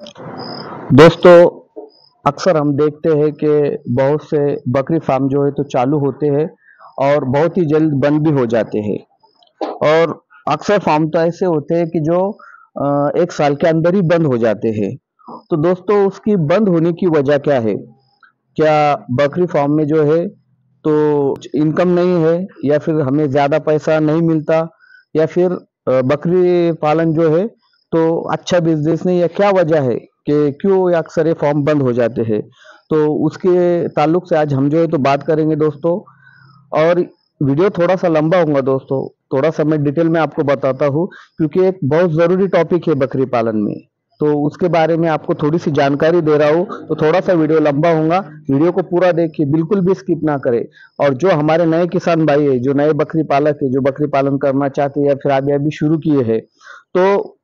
दोस्तों, अक्सर हम देखते हैं कि बहुत से बकरी फार्म जो है तो चालू होते हैं और बहुत ही जल्द बंद भी हो जाते हैं। और अक्सर फार्म तो ऐसे होते हैं कि जो 1 साल के अंदर ही बंद हो जाते हैं। तो दोस्तों, उसकी बंद होने की वजह क्या है? क्या बकरी फार्म में जो है तो इनकम नहीं है, या फिर हमें ज़्यादा पैसा नहीं मिलता, या फिर बकरी पालन जो है तो अच्छा बिजनेस नहीं, या क्या वजह है कि क्यों ये अक्सर ये फॉर्म बंद हो जाते हैं? तो उसके ताल्लुक से आज हम जो है तो बात करेंगे दोस्तों। और वीडियो थोड़ा सा लंबा होगा दोस्तों, थोड़ा सा मैं डिटेल में आपको बताता हूँ, क्योंकि एक बहुत ज़रूरी टॉपिक है बकरी पालन में। तो उसके बारे में आपको थोड़ी सी जानकारी दे रहा हूँ, तो थोड़ा सा वीडियो लंबा होगा। वीडियो को पूरा देखिए, बिल्कुल भी स्किप ना करें। और जो हमारे नए किसान भाई है, जो नए बकरी पालक है, जो बकरी पालन करना चाहते हैं या फिर अभी अभी शुरू किए हैं, तो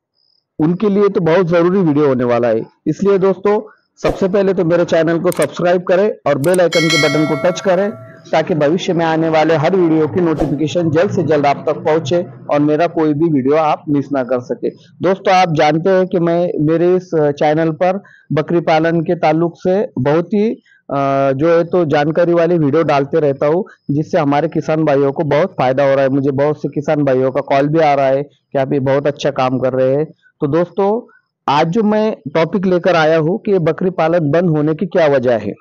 उनके लिए तो बहुत जरूरी वीडियो होने वाला है। इसलिए दोस्तों, सबसे पहले तो मेरे चैनल को सब्सक्राइब करें और बेल आइकन के बटन को टच करें, ताकि भविष्य में आने वाले हर वीडियो की नोटिफिकेशन जल्द से जल्द आप तक पहुंचे और मेरा कोई भी वीडियो आप मिस ना कर सके। दोस्तों, आप जानते हैं कि मैं मेरे इस चैनल पर बकरी पालन के ताल्लुक से बहुत ही जो है तो जानकारी वाली वीडियो डालते रहता हूँ, जिससे हमारे किसान भाइयों को बहुत फायदा हो रहा है। मुझे बहुत से किसान भाइयों का कॉल भी आ रहा है कि आप ये बहुत अच्छा काम कर रहे हैं। तो दोस्तों, आज जो मैं टॉपिक लेकर आया हूँ कि बकरी पालन बंद होने की क्या वजह है।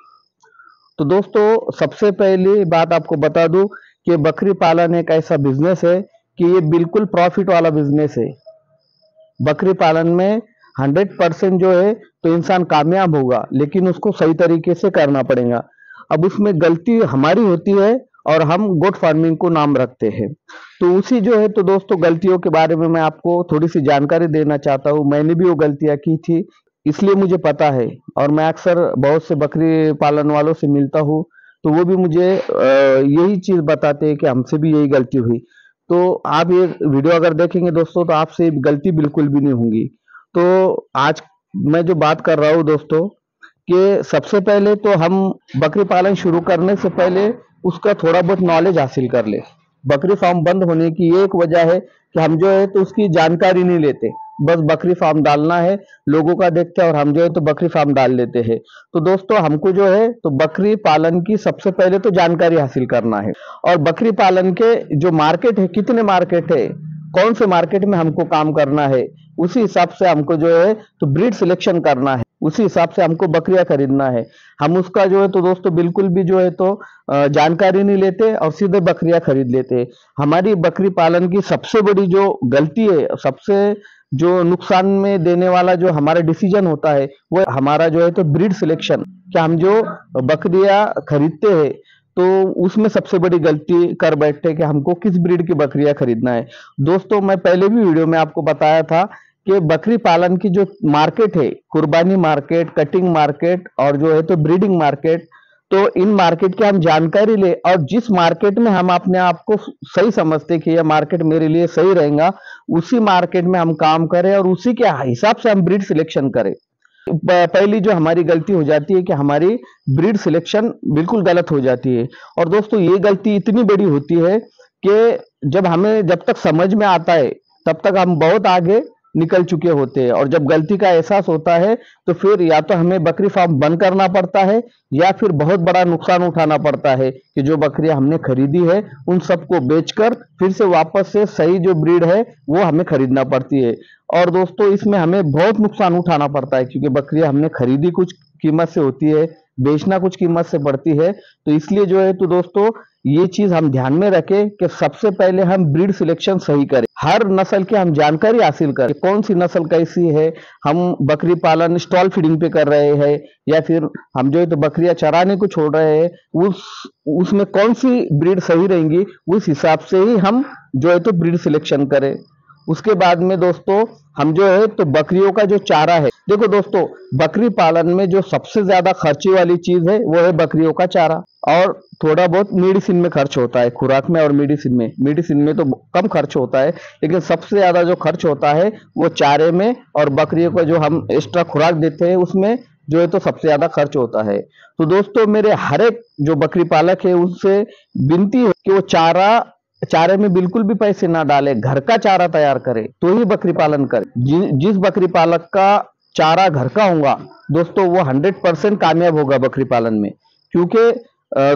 तो दोस्तों, सबसे पहली बात आपको बता दूं कि बकरी पालन एक ऐसा बिजनेस है कि ये बिल्कुल प्रॉफिट वाला बिजनेस है। बकरी पालन में 100% जो है तो इंसान कामयाब होगा, लेकिन उसको सही तरीके से करना पड़ेगा। अब उसमें गलती हमारी होती है और हम गोट फार्मिंग को नाम रखते हैं। तो उसी जो है तो दोस्तों, गलतियों के बारे में मैं आपको थोड़ी सी जानकारी देना चाहता हूँ। मैंने भी वो गलतियां की थी, इसलिए मुझे पता है। और मैं अक्सर बहुत से बकरी पालन वालों से मिलता हूँ, तो वो भी मुझे यही चीज बताते हैं कि हमसे भी यही गलती हुई। तो आप ये वीडियो अगर देखेंगे दोस्तों, तो आपसे गलती बिल्कुल भी नहीं होगी। तो आज मैं जो बात कर रहा हूँ दोस्तों, कि सबसे पहले तो हम बकरी पालन शुरू करने से पहले उसका थोड़ा बहुत नॉलेज हासिल कर ले। बकरी फार्म बंद होने की ये एक वजह है कि हम जो है तो उसकी जानकारी नहीं लेते। बस बकरी फार्म डालना है, लोगों का देखते हैं और हम जो है तो बकरी फार्म डाल लेते हैं। तो दोस्तों, हमको जो है तो बकरी पालन की सबसे पहले तो जानकारी हासिल करना है। और बकरी पालन के जो मार्केट है, कितने मार्केट है, कौन से मार्केट में हमको काम करना है, उसी हिसाब से हमको जो है तो ब्रीड सिलेक्शन करना है। उसी हिसाब से हमको बकरियां खरीदना है। हम उसका जो है तो दोस्तों बिल्कुल भी जो है तो जानकारी नहीं लेते और सीधे बकरियां खरीद लेते हैं। हमारी बकरी पालन की सबसे बड़ी जो गलती है, सबसे जो नुकसान में देने वाला जो हमारा डिसीजन होता है, वो हमारा जो है तो ब्रीड सिलेक्शन। क्या हम जो बकरियां खरीदते हैं, तो उसमें सबसे बड़ी गलती कर बैठते हैं कि हमको किस ब्रीड की बकरियां खरीदना है। दोस्तों, मैं पहले भी वीडियो में आपको बताया था कि बकरी पालन की जो मार्केट है, कुर्बानी मार्केट, कटिंग मार्केट और जो है तो ब्रीडिंग मार्केट, तो इन मार्केट की हम जानकारी ले और जिस मार्केट में हम अपने आप को सही समझते कि यह मार्केट मेरे लिए सही रहेगा, उसी मार्केट में हम काम करें और उसी के हिसाब से हम ब्रीड सिलेक्शन करें। पहली जो हमारी गलती हो जाती है कि हमारी ब्रीड सिलेक्शन बिल्कुल गलत हो जाती है। और दोस्तों, ये गलती इतनी बड़ी होती है कि जब तक समझ में आता है, तब तक हम बहुत आगे निकल चुके होते हैं। और जब गलती का एहसास होता है, तो फिर या तो हमें बकरी फार्म बंद करना पड़ता है, या फिर बहुत बड़ा नुकसान उठाना पड़ता है कि जो बकरियां हमने खरीदी है उन सबको बेचकर फिर से वापस से सही जो ब्रीड है वो हमें खरीदना पड़ती है। और दोस्तों, इसमें हमें बहुत नुकसान उठाना पड़ता है, क्योंकि बकरियां हमने खरीदी कुछ कीमत से होती है, बेचना कुछ कीमत से पड़ती है। तो इसलिए जो है तो दोस्तों, ये चीज हम ध्यान में रखें कि सबसे पहले हम ब्रीड सिलेक्शन सही करें। हर नस्ल की हम जानकारी हासिल करें, कौन सी नस्ल कैसी है, हम बकरी पालन स्टॉल फीडिंग पे कर रहे हैं या फिर हम जो है तो बकरियां चराने को छोड़ रहे हैं, उसमें कौन सी ब्रीड सही रहेंगी, उस हिसाब से ही हम जो है तो ब्रीड सिलेक्शन करें। उसके बाद में दोस्तों, हम जो है तो बकरियों का जो चारा है, देखो दोस्तों, बकरी पालन में जो सबसे ज्यादा खर्चे वाली चीज है वो है बकरियों का चारा। और थोड़ा बहुत मेडिसिन में खर्च होता है, खुराक में और मेडिसिन में तो कम खर्च होता है, लेकिन सबसे ज्यादा जो खर्च होता है वो चारे में, और बकरियों को जो हम एक्स्ट्रा खुराक देते हैं उसमें जो है तो सबसे ज्यादा खर्च होता है। तो दोस्तों, मेरे हर एक जो बकरी पालक है उससे विनती है कि वो चारे में बिल्कुल भी पैसे ना डाले, घर का चारा तैयार करे तो ही बकरी पालन करे। जिस बकरी पालक का चारा घर का होगा दोस्तों, वो 100% कामयाब होगा बकरी पालन में। क्योंकि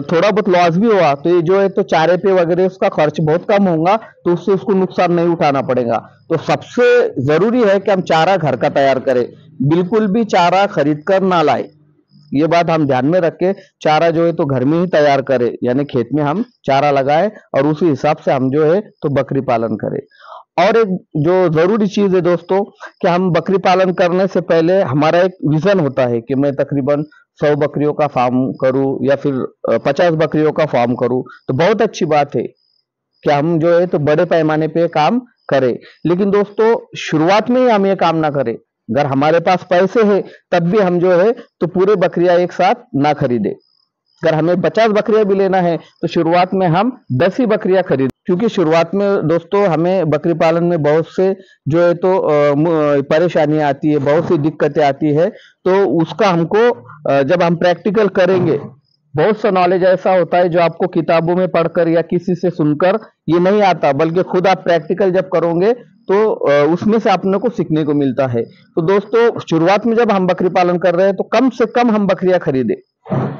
थोड़ा बहुत लॉस भी हुआ तो ये जो है तो चारे पे वगैरह उसका खर्च बहुत कम होगा, तो उससे उसको नुकसान नहीं उठाना पड़ेगा। तो सबसे जरूरी है कि हम चारा घर का तैयार करें, बिल्कुल भी चारा खरीद कर ना लाए। ये बात हम ध्यान में रख के चारा जो है तो घर में ही तैयार करें, यानी खेत में हम चारा लगाए और उसी हिसाब से हम जो है तो बकरी पालन करें। और एक जो जरूरी चीज है दोस्तों, कि हम बकरी पालन करने से पहले हमारा एक विजन होता है कि मैं तकरीबन 100 बकरियों का फार्म करूं या फिर 50 बकरियों का फार्म करूं। तो बहुत अच्छी बात है कि हम जो है तो बड़े पैमाने पे काम करें, लेकिन दोस्तों शुरुआत में ही हम ये काम ना करें। अगर हमारे पास पैसे है तब भी हम जो है तो पूरे बकरियां एक साथ ना खरीदे। अगर हमें 50 बकरियां भी लेना है तो शुरुआत में हम 10 ही बकरियां खरीद, क्योंकि शुरुआत में दोस्तों हमें बकरी पालन में बहुत से जो है तो परेशानियां आती है, बहुत सी दिक्कतें आती है। तो उसका हमको जब हम प्रैक्टिकल करेंगे, बहुत सा नॉलेज ऐसा होता है जो आपको किताबों में पढ़कर या किसी से सुनकर ये नहीं आता, बल्कि खुद आप प्रैक्टिकल जब करोगे तो उसमें से अपने को सीखने को मिलता है। तो दोस्तों शुरुआत में जब हम बकरी पालन कर रहे हैं तो कम से कम हम बकरियां खरीदे,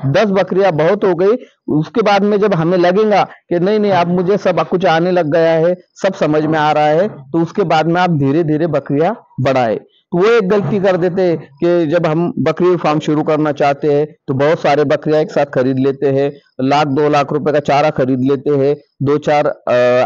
10 बकरियां बहुत हो गई। उसके बाद में जब हमें लगेगा कि नहीं नहीं अब मुझे सब कुछ आने लग गया है, सब समझ में आ रहा है, तो उसके बाद में आप धीरे धीरे बकरियां बढ़ाए। तो वो एक गलती कर देते हैं कि जब हम बकरी फार्म शुरू करना चाहते हैं तो बहुत सारे बकरियां एक साथ खरीद लेते हैं, 1 लाख 2 लाख रुपए का चारा खरीद लेते हैं, 2-4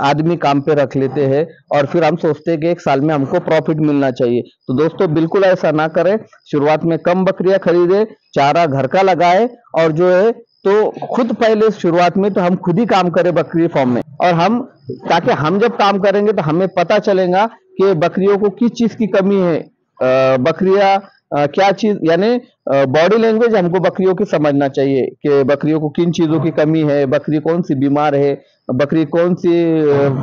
आदमी काम पे रख लेते हैं और फिर हम सोचते हैं कि एक साल में हमको प्रॉफिट मिलना चाहिए। तो दोस्तों बिल्कुल ऐसा ना करें, शुरुआत में कम बकरियां खरीदे, चारा घर का लगाए और जो है तो खुद पहले शुरुआत में तो हम खुद ही काम करें बकरी फार्म में, और हम ताकि हम जब काम करेंगे तो हमें पता चलेगा कि बकरियों को किस चीज की कमी है, बकरियां क्या चीज, यानी बॉडी लैंग्वेज हमको बकरियों की समझना चाहिए कि बकरियों को किन चीजों की कमी है, बकरी कौन सी बीमार है, बकरी कौन सी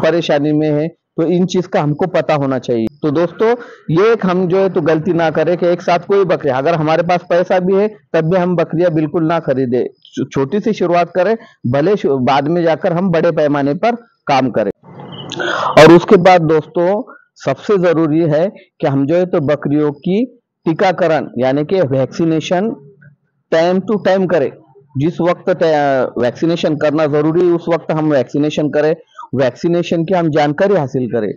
परेशानी में है, तो इन चीज का हमको पता होना चाहिए। तो दोस्तों ये एक हम जो है तो गलती ना करें कि एक साथ कोई बकरी, अगर हमारे पास पैसा भी है तब भी हम बकरियां बिल्कुल ना खरीदे, छोटी सी शुरुआत करें, भले बाद में जाकर हम बड़े पैमाने पर काम करें। और उसके बाद दोस्तों सबसे जरूरी है कि हम जो है तो बकरियों की टीकाकरण यानी कि वैक्सीनेशन टाइम टू टाइम करें। जिस वक्त वैक्सीनेशन करना जरूरी है उस वक्त हम वैक्सीनेशन करें, वैक्सीनेशन की हम जानकारी हासिल करें।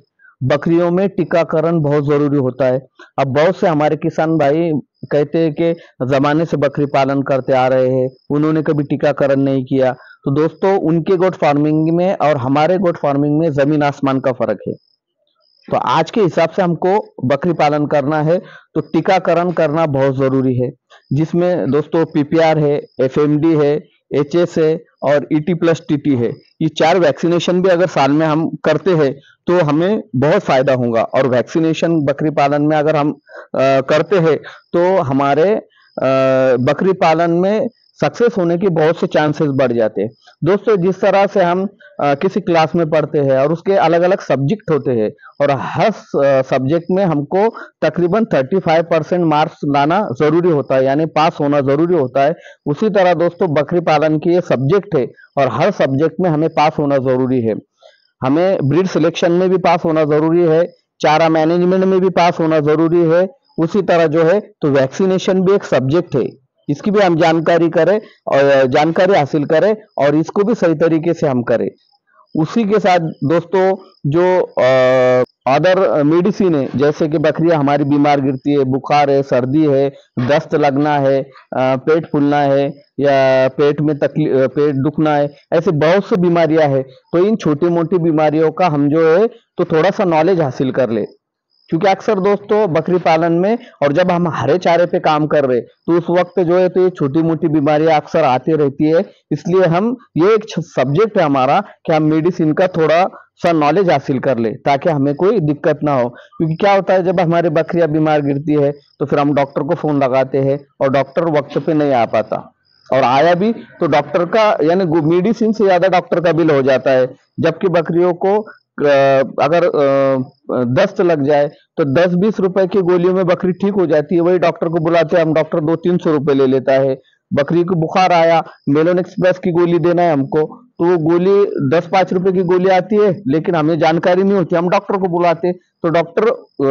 बकरियों में टीकाकरण बहुत जरूरी होता है। अब बहुत से हमारे किसान भाई कहते हैं कि जमाने से बकरी पालन करते आ रहे हैं, उन्होंने कभी टीकाकरण नहीं किया। तो दोस्तों उनके गोट फार्मिंग में और हमारे गोट फार्मिंग में जमीन आसमान का फर्क है। तो आज के हिसाब से हमको बकरी पालन करना है तो टीकाकरण करना बहुत जरूरी है, जिसमें दोस्तों पीपीआर है, एफएमडी है, एचएस है और ईटी प्लस टीटी है। ये 4 वैक्सीनेशन भी अगर साल में हम करते हैं तो हमें बहुत फायदा होगा। और वैक्सीनेशन बकरी पालन में अगर हम करते हैं तो हमारे बकरी पालन में सक्सेस होने की बहुत से चांसेस बढ़ जाते हैं। दोस्तों जिस तरह से हम किसी क्लास में पढ़ते हैं और उसके अलग अलग सब्जेक्ट होते हैं और हर सब्जेक्ट में हमको तकरीबन 35% मार्क्स लाना जरूरी होता है, यानी पास होना जरूरी होता है। उसी तरह दोस्तों बकरी पालन की ये सब्जेक्ट है और हर सब्जेक्ट में हमें पास होना जरूरी है। हमें ब्रीड सिलेक्शन में भी पास होना जरूरी है, चारा मैनेजमेंट में भी पास होना जरूरी है। उसी तरह जो है तो वैक्सीनेशन भी एक सब्जेक्ट है, इसकी भी हम जानकारी करें और जानकारी हासिल करें और इसको भी सही तरीके से हम करें। उसी के साथ दोस्तों जो अदर मेडिसिन है, जैसे कि बकरियां हमारी बीमार गिरती है, बुखार है, सर्दी है, दस्त लगना है, पेट फूलना है या पेट में तकलीफ, पेट दुखना है, ऐसे बहुत सी बीमारियां हैं। तो इन छोटी मोटी बीमारियों का हम जो है तो थोड़ा सा नॉलेज हासिल कर ले, क्योंकि अक्सर दोस्तों बकरी पालन में और जब हम हरे चारे पे काम कर रहे तो उस वक्त जो है तो ये छोटी मोटी बीमारियां अक्सर आती रहती है। इसलिए हम ये एक सब्जेक्ट है हमारा कि हम मेडिसिन का थोड़ा सा नॉलेज हासिल कर ले ताकि हमें कोई दिक्कत ना हो। क्योंकि क्या होता है जब हमारी बकरियां बीमार गिरती है तो फिर हम डॉक्टर को फोन लगाते हैं और डॉक्टर वक्त पे नहीं आ पाता, और आया भी तो डॉक्टर का यानी मेडिसिन से ज्यादा डॉक्टर का बिल हो जाता है। जबकि बकरियों को अगर दस्त लग जाए तो 10-20 रुपए की गोलियों में बकरी ठीक हो जाती है, वही डॉक्टर को बुलाते हैं हम, डॉक्टर 200-300 रुपए ले लेता है। बकरी को बुखार आया, मेलोन एक्सप्रेस की गोली देना है हमको, तो वो गोली 10-5 रुपए की गोली आती है, लेकिन हमें जानकारी नहीं होती, हम डॉक्टर को बुलाते तो डॉक्टर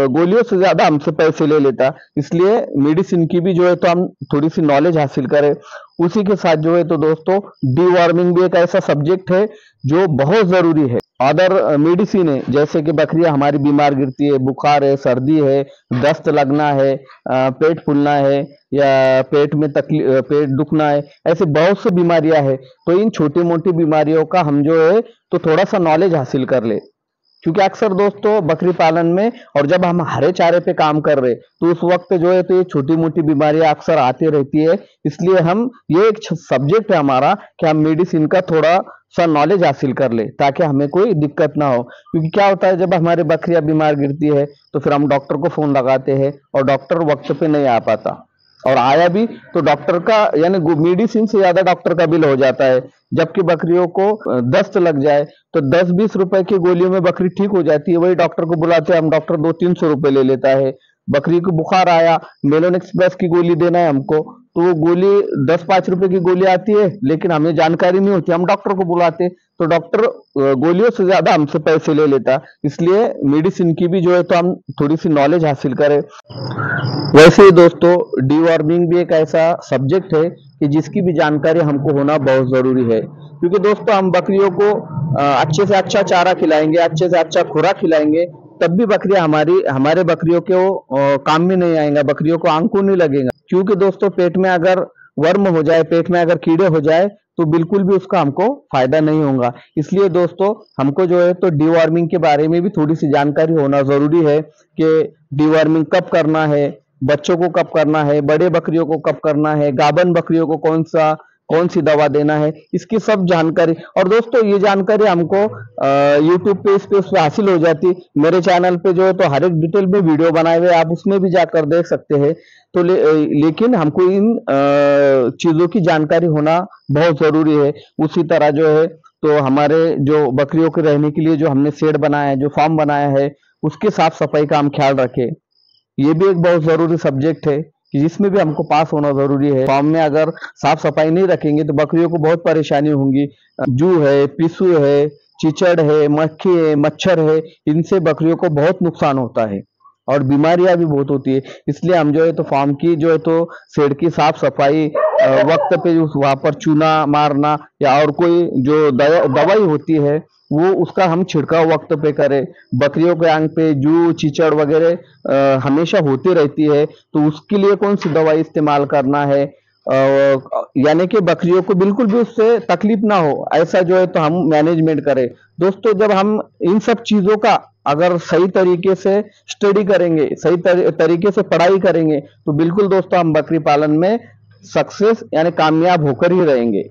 गोलियों से ज्यादा हमसे पैसे ले लेता। इसलिए मेडिसिन की भी जो है तो हम थोड़ी सी नॉलेज हासिल करें। उसी के साथ जो है तो दोस्तों डीवॉर्मिंग भी एक ऐसा सब्जेक्ट है जो बहुत जरूरी है। अदर मेडिसिन है जैसे कि बकरियां हमारी बीमार गिरती है, बुखार है, सर्दी है, दस्त लगना है, पेट फूलना है, या पेट में तकलीफ, पेट दुखना है, ऐसे बहुत सी बीमारियां हैं। तो इन छोटी मोटी बीमारियों का हम जो है तो थोड़ा सा नॉलेज हासिल कर ले, क्योंकि अक्सर दोस्तों बकरी पालन में और जब हम हरे चारे पे काम कर रहे तो उस वक्त जो है तो ये छोटी मोटी बीमारियां अक्सर आती रहती है। इसलिए हम ये एक सब्जेक्ट है हमारा कि हम मेडिसिन का थोड़ा सा नॉलेज हासिल कर ले ताकि हमें कोई दिक्कत ना हो। क्योंकि क्या होता है, जब हमारे बकरियां बीमार गिरती है तो फिर हम डॉक्टर को फोन लगाते हैं और डॉक्टर वक्त पे नहीं आ पाता, और आया भी तो डॉक्टर का यानी मेडिसिन से ज्यादा डॉक्टर का बिल हो जाता है। जबकि बकरियों को दस्त लग जाए तो 10-20 रुपए की गोलियों में बकरी ठीक हो जाती है। वही डॉक्टर को बुलाते हैं हम, डॉक्टर 200-300 रुपए ले लेता है। बकरी को बुखार आया, मेलोनेक्स प्लस की गोली देना है हमको, तो वो गोली 10-5 रुपए की गोली आती है, लेकिन हमें जानकारी नहीं होती, हम डॉक्टर को बुलाते तो डॉक्टर गोलियों से ज्यादा हमसे पैसे ले लेता। इसलिए मेडिसिन की भी जो है तो हम थोड़ी सी नॉलेज हासिल करें। वैसे ही दोस्तों डीवॉर्मिंग भी एक ऐसा सब्जेक्ट है कि जिसकी भी जानकारी हमको होना बहुत जरूरी है। क्योंकि दोस्तों हम बकरियों को अच्छे से अच्छा चारा खिलाएंगे, अच्छे से अच्छा खुराक खिलाएंगे, तब भी बकरियां हमारे बकरियों के काम में नहीं आएगा, बकरियों को आंखों नहीं लगेगा। क्योंकि दोस्तों पेट में अगर वर्म हो जाए, पेट में अगर कीड़े हो जाए तो बिल्कुल भी उसका हमको फायदा नहीं होगा। इसलिए दोस्तों हमको जो है तो डीवॉर्मिंग के बारे में भी थोड़ी सी जानकारी होना जरूरी है कि डीवॉर्मिंग कब करना है, बच्चों को कब करना है, बड़े बकरियों को कब करना है, गाभन बकरियों को कौन सी दवा देना है, इसकी सब जानकारी। और दोस्तों ये जानकारी हमको यूट्यूब पे इस पे हासिल हो जाती। मेरे चैनल पे जो है तो हर एक डिटेल में वीडियो बनाए हुए, आप उसमें भी जाकर देख सकते हैं। तो लेकिन हमको इन चीजों की जानकारी होना बहुत जरूरी है। उसी तरह जो है तो हमारे जो बकरियों के रहने के लिए जो हमने शेड बनाया है, जो फार्म बनाया है, उसके साफ सफाई का हम ख्याल रखें। ये भी एक बहुत जरूरी सब्जेक्ट है कि जिसमें भी हमको पास होना जरूरी है। फार्म में अगर साफ सफाई नहीं रखेंगे तो बकरियों को बहुत परेशानी होंगी। जू है, पिस्सू है, चिचड़ है, मक्खी है, मच्छर है, इनसे बकरियों को बहुत नुकसान होता है और बीमारियां भी बहुत होती है। इसलिए हम जो है तो फार्म की जो है तो शेड की साफ सफाई वक्त पे वहां पर चूना मारना या और कोई जो दवाई होती है वो उसका हम छिड़काव वक्त पे करें। बकरियों के आंग पे जू चिचड़ वगैरह हमेशा होती रहती है, तो उसके लिए कौन सी दवाई इस्तेमाल करना है, यानी कि बकरियों को बिल्कुल भी उससे तकलीफ ना हो, ऐसा जो है तो हम मैनेजमेंट करें। दोस्तों जब हम इन सब चीजों का अगर सही तरीके से स्टडी करेंगे, सही तरीके से पढ़ाई करेंगे, तो बिल्कुल दोस्तों हम बकरी पालन में सक्सेस यानी कामयाब होकर ही रहेंगे।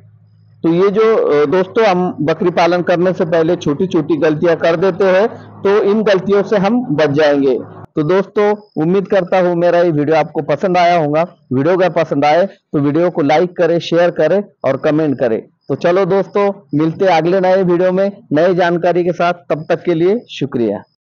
तो ये जो दोस्तों हम बकरी पालन करने से पहले छोटी छोटी गलतियां कर देते हैं, तो इन गलतियों से हम बच जाएंगे। तो दोस्तों उम्मीद करता हूं मेरा ये वीडियो आपको पसंद आया होगा। वीडियो अगर पसंद आए तो वीडियो को लाइक करें, शेयर करें और कमेंट करें। तो चलो दोस्तों मिलते हैं अगले नए वीडियो में नई जानकारी के साथ, तब तक के लिए शुक्रिया।